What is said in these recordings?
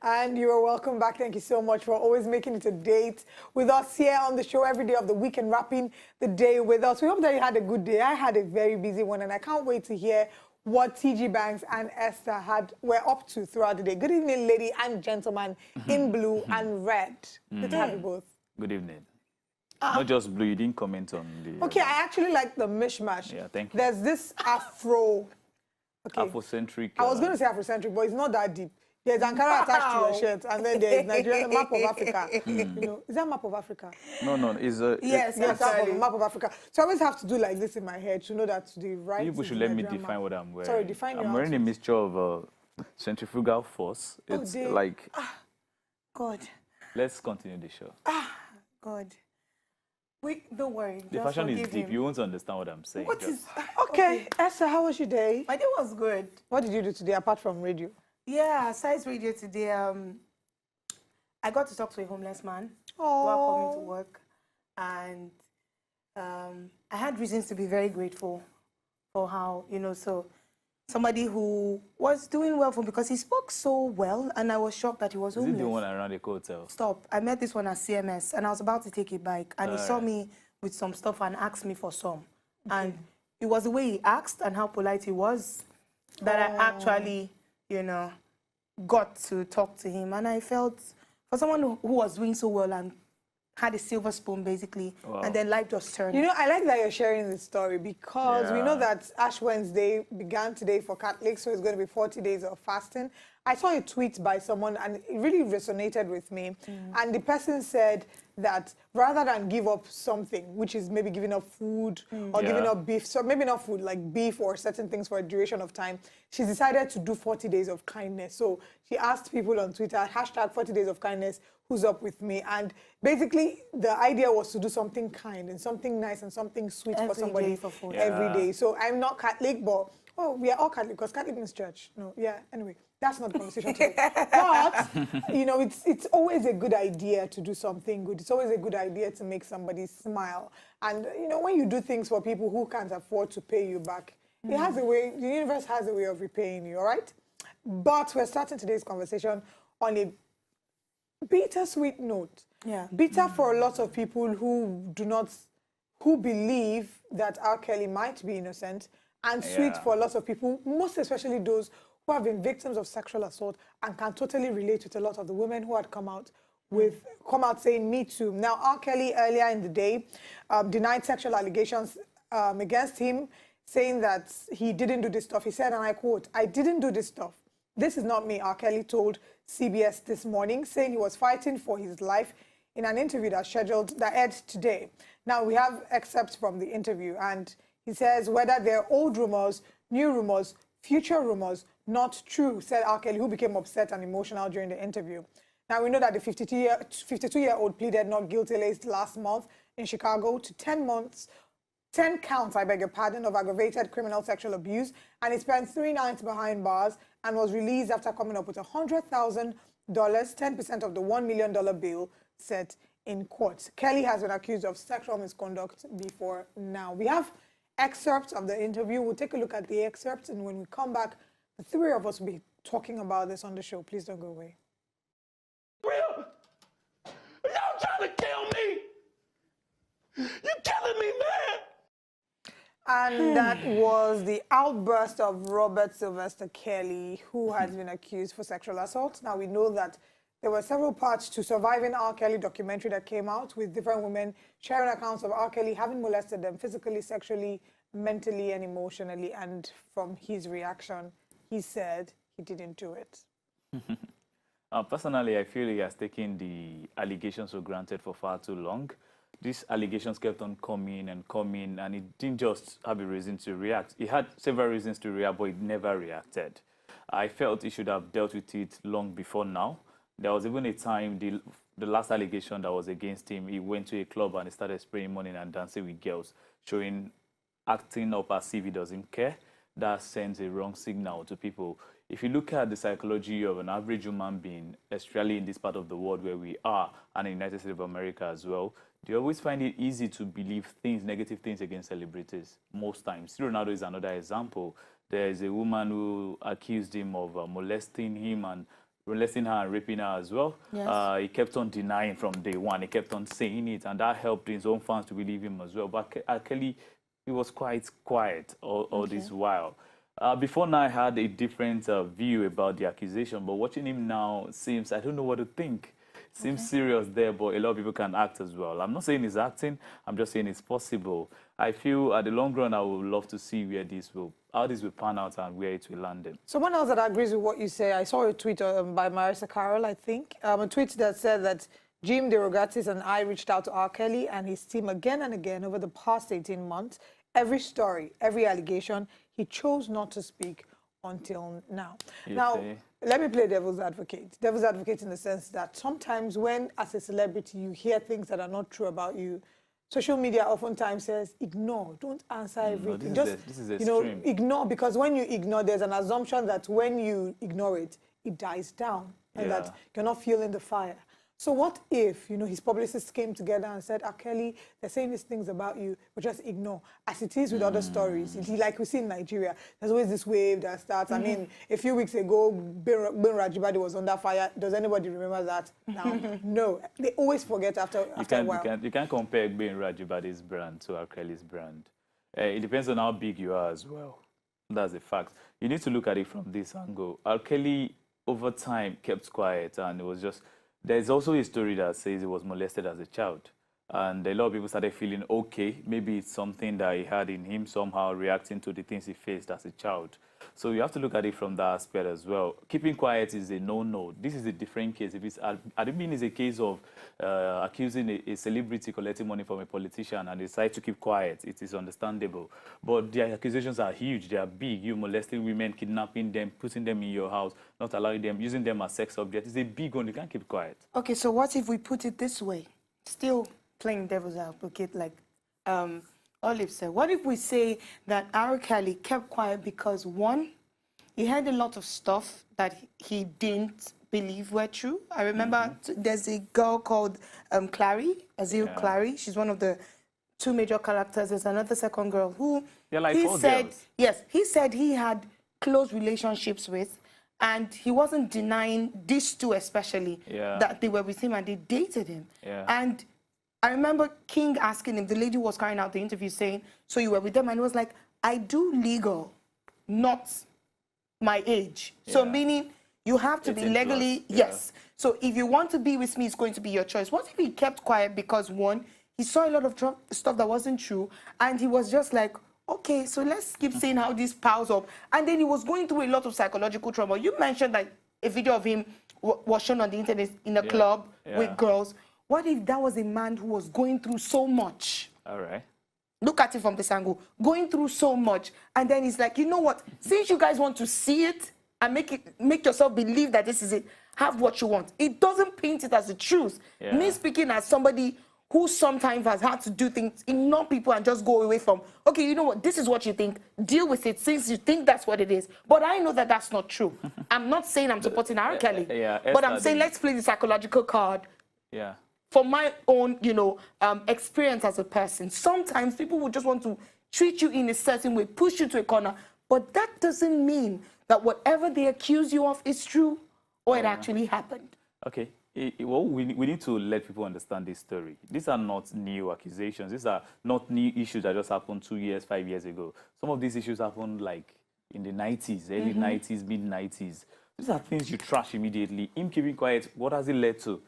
And you are welcome back. Thank you so much for always making it a date with us here on the show every day of the week and wrapping the day with us. We hope that you had a good day. I had a very busy one, and I can't wait to hear what TG Banks and Esther were up to throughout the day. Good evening, lady and gentlemen in blue and red. Good to have you both. Good evening. Not just blue, you didn't comment on the... Okay, I actually like the mishmash. Yeah, thank you. There's this Afro... Okay. Afrocentric... I was going to say Afrocentric, but it's not that deep. There's Ankara attached to your shirt, and then there's Nigeria, map of Africa. You know, is that map of Africa? No, it's a... Yes, map of Africa. So I always have to do like this in my head to know that the right... People should let me define what I'm wearing. Sorry, define your I'm wearing a mixture of centrifugal force. It's like... God. Let's continue the show. God. Don't worry. The fashion is deep. You won't understand what I'm saying. What is... Okay, Esther, how was your day? My day was good. What did you do today apart from radio? Yeah, Size Radio today. I got to talk to a homeless man who Oh. are coming to work, and I had reasons to be very grateful for how, so somebody who was doing well for me because he spoke so well, and I was shocked that he was homeless. Is it the one around the hotel? Stop. I met this one at CMS, and I was about to take a bike, and he saw me with some stuff and asked me for some. Okay. And it was the way he asked and how polite he was that I actually, got to talk to him. And I felt, for someone who was doing so well and had a silver spoon, basically, and then life just turned. You know, I like that you're sharing this story because we know that Ash Wednesday began today for Catholics, so it's going to be 40 days of fasting. I saw a tweet by someone, and it really resonated with me. And the person said that rather than give up something, which is maybe giving up food or giving up beef, so maybe not food, like beef or certain things for a duration of time, she's decided to do 40 days of kindness. So she asked people on Twitter, hashtag 40 days of kindness, who's up with me? And basically, the idea was to do something kind and something nice and something sweet for somebody every day. So I'm not Catholic, but we are all Catholic because Catholic means church. Anyway, that's not the conversation today. But, it's always a good idea to do something good. It's always a good idea to make somebody smile. And, when you do things for people who can't afford to pay you back, it has a way, the universe has a way of repaying you, all right? But we're starting today's conversation on a bittersweet note. Yeah. Bitter for a lot of people who believe that r.kelly might be innocent, and sweet for lots of people, most especially those who have been victims of sexual assault and can totally relate with a lot of the women who had come out saying me too. Now, r.kelly earlier in the day denied sexual allegations against him, saying that he didn't do this stuff. He said, and I quote, "I didn't do this stuff. This is not me," r.kelly told CBS this morning, saying he was fighting for his life in an interview that aired today. Now, we have excerpts from the interview, and he says, whether they're old rumors, new rumors, future rumors, not true, said r.kelly, who became upset and emotional during the interview. Now, we know that the 52-year-old pleaded not guilty last month in Chicago to 10 counts, I beg your pardon, of aggravated criminal sexual abuse, and he spent 3 nights behind bars and was released after coming up with $100,000, 10% of the $1 million bail set in court. Kelly has been accused of sexual misconduct before now. We have excerpts of the interview. We'll take a look at the excerpts, and when we come back, the three of us will be talking about this on the show. Please don't go away. Real? Y'all trying to kill me? You killing me, man? And that was the outburst of Robert Sylvester Kelly, who has been accused for sexual assault. Now, we know that there were several parts to Surviving R. Kelly documentary that came out with different women sharing accounts of R. Kelly having molested them physically, sexually, mentally, and emotionally. And from his reaction, he said he didn't do it. Personally, I feel he has taken the allegations for granted for far too long. These allegations kept on coming, and he didn't just have a reason to react. He had several reasons to react, but he never reacted. I felt he should have dealt with it long before now. There was even a time, the last allegation that was against him, he went to a club and he started spraying money and dancing with girls, acting up as if he doesn't care. That sends a wrong signal to people. If you look at the psychology of an average human being, especially in this part of the world where we are, and in the United States of America as well, they always find it easy to believe negative things against celebrities, most times. Ronaldo is another example. There is a woman who accused him of molesting him and molesting her and raping her as well. Yes. He kept on denying from day one. He kept on saying it, and that helped his own fans to believe him as well. But R. Kelly, he was quite quiet all this while. Before now, I had a different view about the accusation, but watching him now seems, I don't know what to think. Seems serious there, but a lot of people can act as well. I'm not saying he's acting, I'm just saying it's possible. I feel at the long run, I would love to see how this will pan out and where it will land in. Someone else that agrees with what you say, I saw a tweet by Marissa Carroll, I think, a tweet that said that Jim DeRogatis and I reached out to R. Kelly and his team again and again over the past 18 months. Every story, every allegation, he chose not to speak until now. Now, let me play devil's advocate. Devil's advocate in the sense that sometimes when, as a celebrity, you hear things that are not true about you, social media oftentimes says, ignore, don't answer everything. No, Just, this is extreme. ignore, because when you ignore, there's an assumption that when you ignore it, it dies down and that you're not feeling the fire. So what if, his publicists came together and said, R. Kelly, they're saying these things about you, but just ignore, as it is with other stories. Like we see in Nigeria, there's always this wave that starts. I mean, a few weeks ago, Ben Rajibadi was under fire. Does anybody remember that now? No. They always forget after a while. You can't compare Ben Rajibadi's brand to R. Kelly's brand. It depends on how big you are as well. That's the fact. You need to look at it from this angle. R. Kelly, over time, kept quiet, and it was just... There's also a story that says he was molested as a child. And a lot of people started feeling, okay, maybe it's something that he had in him, somehow reacting to the things he faced as a child. So you have to look at it from that aspect as well. Keeping quiet is a no-no. This is a different case. If it's, I don't mean it's a case of accusing a celebrity collecting money from a politician and decide to keep quiet. It is understandable. But the accusations are huge. They are big. You molesting women, kidnapping them, putting them in your house, not allowing them, using them as sex objects. It's a big one. You can't keep quiet. Okay, so what if we put it this way? Still playing devil's advocate, like Olive said. What if we say that R. Kelly kept quiet because, one, he had a lot of stuff that he didn't believe were true? I remember there's a girl called Clary, Azil Clary. She's one of the two major characters. There's another second girl who like he four said, girls. yes, he said he had close relationships with, and he wasn't denying these two especially that they were with him and they dated him. And I remember King asking him, the lady who was carrying out the interview, saying, so you were with them? And he was like, I do legal, not my age. So meaning you have to be legally, yes. So if you want to be with me, it's going to be your choice. What if he kept quiet because, one, he saw a lot of stuff that wasn't true, and he was just like, okay, so let's keep saying how this piles up. And then he was going through a lot of psychological trauma. You mentioned that a video of him was shown on the internet in a club with girls. What if that was a man who was going through so much? All right. Look at it from this angle. Going through so much. And then he's like, you know what? Since you guys want to see it and make yourself believe that this is it, have what you want. It doesn't paint it as the truth. Me speaking as somebody who sometimes has had to do things, ignore people and just go away from, okay, you know what? This is what you think. Deal with it since you think that's what it is. But I know that that's not true. I'm not saying I'm supporting R. Kelly. But I'm saying let's play the psychological card. For my own, experience as a person, sometimes people will just want to treat you in a certain way, push you to a corner, but that doesn't mean that whatever they accuse you of is true or it actually happened. Okay. Well, we need to let people understand this story. These are not new accusations. These are not new issues that just happened 2 years, 5 years ago. Some of these issues happened like in the 90s, early 90s, mid-90s. These are things you trash immediately. Him keeping quiet, what has it led to?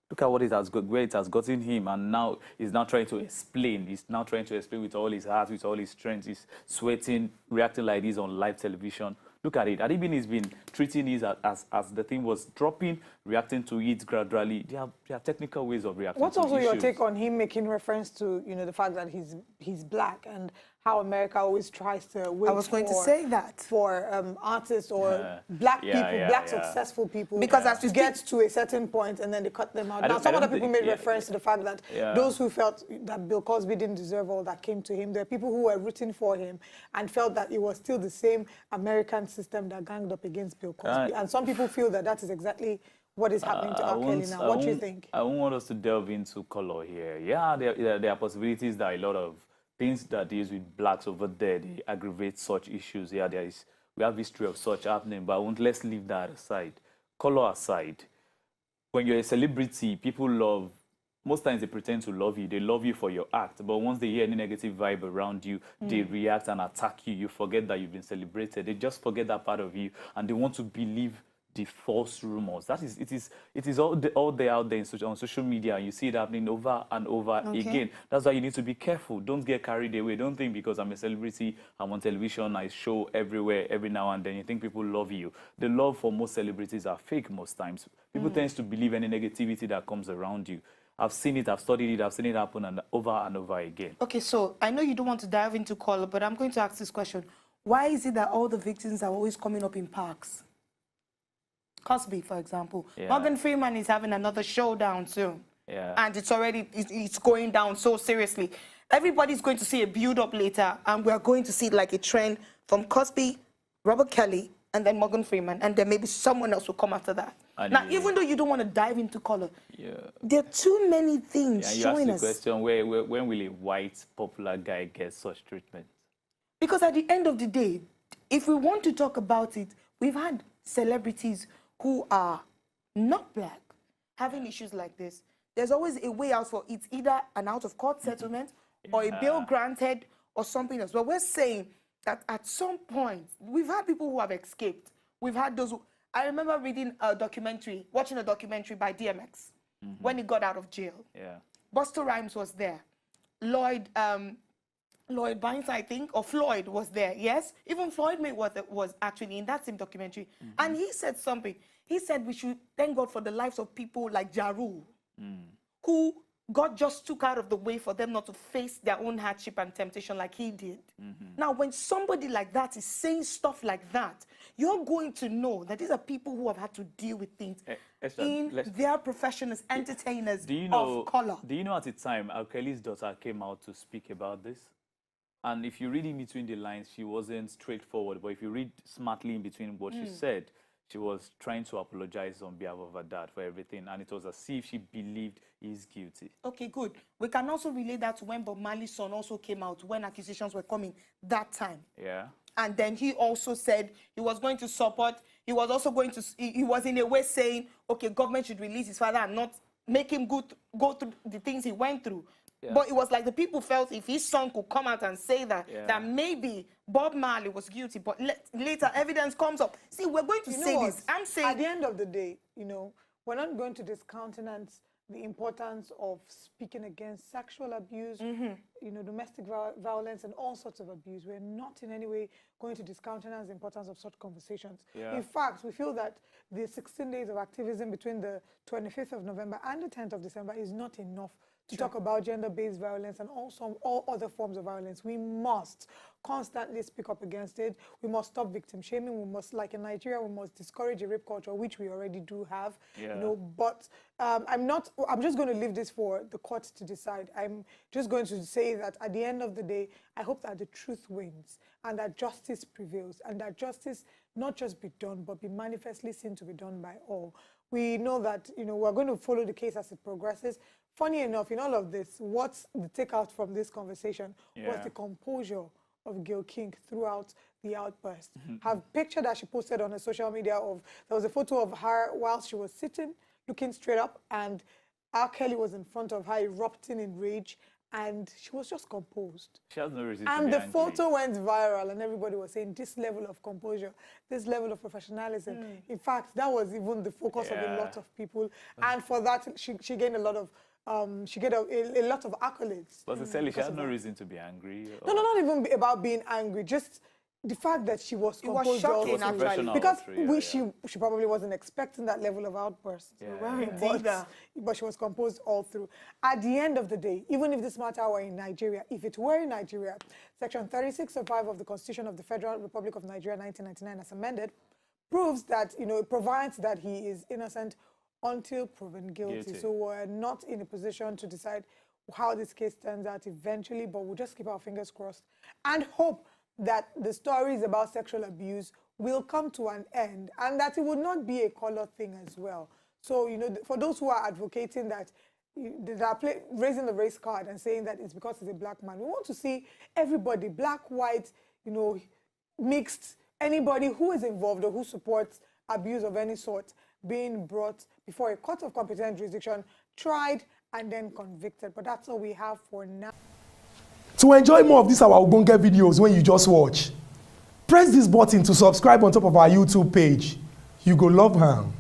Look at what where it has gotten him, and now he's now trying to explain. He's now trying to explain with all his heart, with all his strength. He's sweating, reacting like this on live television. Look at it. Adibin has been treating it as the thing was dropping, reacting to it gradually. There are technical ways of reacting. What's to also issues. your take on him making reference to the fact that he's black and how America always tries to wait I was going to say that for artists or black people, black successful people, because as to get to a certain point and then they cut them out. Now some other people made reference to the fact that those who felt that Bill Cosby didn't deserve all that came to him, there are people who were rooting for him and felt that it was still the same American system that ganged up against Bill Cosby. And some people feel that that is exactly what is happening to R. Kelly now. What do you think? I don't want us to delve into color here. Yeah, there are possibilities that a lot of things that deals with blacks over there, they aggravate such issues. Yeah, we have history of such happening, but let's leave that aside. color aside, when you're a celebrity, people love, most times they pretend to love you. They love you for your act. But once they hear any negative vibe around you, they react and attack you. You forget that you've been celebrated. They just forget that part of you, and they want to believe the false rumors. It is all there out there on social media, and you see it happening over and over again. That's why you need to be careful. Don't get carried away. Don't think because I'm a celebrity, I'm on television, I show everywhere, every now and then, you think people love you. The love for most celebrities are fake most times. People tend to believe any negativity that comes around you. I've seen it, I've studied it, I've seen it happen and over again. Okay, so I know you don't want to dive into color, but I'm going to ask this question. Why is it that all the victims are always coming up in parks? Cosby, for example. Yeah. Morgan Freeman is having another showdown soon. Yeah. And it's going down so seriously. Everybody's going to see a build-up later, and we're going to see like a trend from Cosby, R.Kelly, and then Morgan Freeman, and then maybe someone else will come after that. And now, even though you don't want to dive into color, Yeah. there are too many things You showing asked the us. question, when will a white popular guy get such treatment? Because at the end of the day, if we want to talk about it, we've had celebrities who are not black having issues like this. There's always a way out for it, either an out-of-court settlement or a bail granted or something else. But we're saying that at some point, we've had people who have escaped. We've had those who... I remember reading a documentary, watching a documentary by DMX when he got out of jail. Yeah. Busta Rhymes was there. Lloyd Banks, I think, or Floyd was there, yes? Even Floyd Mayweather was actually in that same documentary. And he said something. He said we should thank God for the lives of people like Ja Rule, who God just took out of the way for them not to face their own hardship and temptation like he did. Now, when somebody like that is saying stuff like that, you're going to know that these are people who have had to deal with things in their profession as entertainers of color. Do you know at the time, r.kelly's daughter came out to speak about this? And if you read in between the lines, she wasn't straightforward. But if you read smartly in between what she said, she was trying to apologize on behalf of her dad for everything. And it was as if she believed he's guilty. Okay, good. We can also relate that to when Bob Marley's son also came out, when accusations were coming that time. Yeah. And then he also said he was going to support, he was also going to, he was in a way saying, okay, government should release his father and not make him go through the things he went through. Yeah. But it was like the people felt if his son could come out and say that, that maybe Bob Marley was guilty, but later evidence comes up. See, we're going to say this. I'm saying... At the end of the day, we're not going to discountenance the importance of speaking against sexual abuse, domestic violence, and all sorts of abuse. We're not in any way going to discountenance the importance of such conversations. Yeah. In fact, we feel that the 16 days of activism between the 25th of November and the 10th of December is not enough to talk about gender-based violence and also all other forms of violence. We must constantly speak up against it. We must stop victim shaming. We must, like in Nigeria, we must discourage a rape culture, which we already do have. Yeah. But I'm just going to leave this for the court to decide. I'm just going to say that at the end of the day, I hope that the truth wins and that justice prevails and that justice not just be done, but be manifestly seen to be done by all. We know that, we're going to follow the case as it progresses. Funny enough, in all of this, what's the takeout from this conversation was the composure of Gayle King throughout the outburst. Her picture that she posted on her social media there was a photo of her while she was sitting, looking straight up, and R. Kelly was in front of her, erupting in rage, and she was just composed. She has no reason to be angry. And the angry. photo went viral, and everybody was saying this level of composure, this level of professionalism. In fact, that was even the focus of a lot of people. And for that, she gained a lot of she get a lot of accolades. But Cecily, she had no reason to be angry. No, not even about being angry. Just the fact that she was composed. It was shocking, actually. Because she probably wasn't expecting that level of outburst. But she was composed all through. At the end of the day, even if this matter were in Nigeria, if it were in Nigeria, Section 36.5 of the Constitution of the Federal Republic of Nigeria, 1999, as amended, proves that, it provides that he is innocent until proven guilty. So we're not in a position to decide how this case turns out eventually, but we'll just keep our fingers crossed and hope that the stories about sexual abuse will come to an end and that it would not be a color thing as well. So, for those who are advocating that, raising the race card and saying that it's because he's a black man, we want to see everybody, black, white, mixed, anybody who is involved or who supports abuse of any sort, being brought before a court of competent jurisdiction, tried, and then convicted. But that's all we have for now. To enjoy more of these our Ogbonge videos when you just watch, press this button to subscribe on top of our YouTube page. You go love am.